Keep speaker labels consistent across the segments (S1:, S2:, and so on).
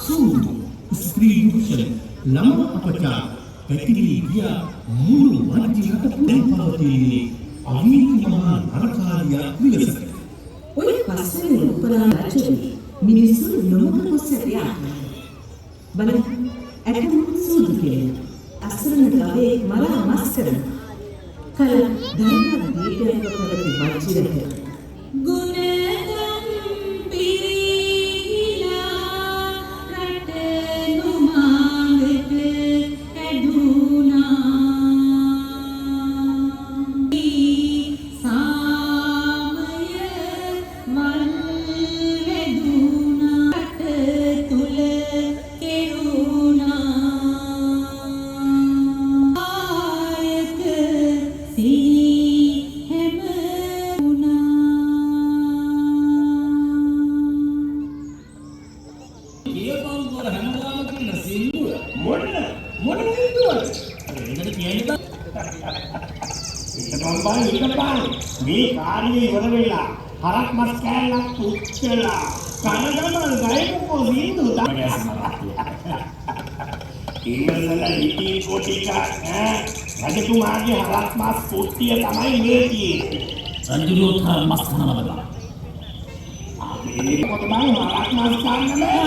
S1: සූදු ස්ත්‍රී දුෂ්කර ළමා අපචාර පැතිරී ගිය මුළු මධ්‍ය රට පුරා පවතින්නේ අවීති මහා නරකාරියක් විලසට.
S2: ඔය පස්සේ උපරාණ රජුනි මිනිස්සු නොමග ගොස් ඇතියා. බලන්න ඇටම සූදු කියන අසරණ ගවේ මරා මස් කරන කල ධර්ම දීපයක කරපු වචිරක ගුණගම් පිරීලා රට නුමාවෙත ඇදුනා සාමය මල් වැදුනා රට තුල කෙරුණා ආයක සී
S3: මේ කාර්යය ඉවර වෙලා හරක් මස් කෑල්ලක් පුච්චලා කනගමල් ගයිකෝ වීදු ඉන්නදලා ඉතින් කොටිකා රජතුමාගේ හරක් මස් පුට්ටිය තමයි මේ තියෙන්නේ.
S1: රජුලෝත් මස් කනවද?
S3: අපි කොතමයි හරක් මස් කන්නේ?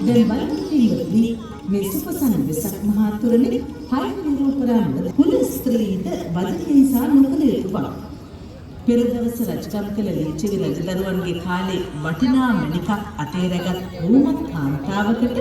S2: දැන් බලන්න පිළිවෙලදී මේ සුපසන්න වෙසක් මහා තුරනේ හය නිරූපරාම කුල ස්ත්‍රීද වදකේසා නොකළ යුතු බව. පෙර දවස රජකම් කළ ලීචවි රජදරුවන්ගේ කාලේ වටිනා මණිකක් අතේ රැගත් රූමත් කාන්තාවකට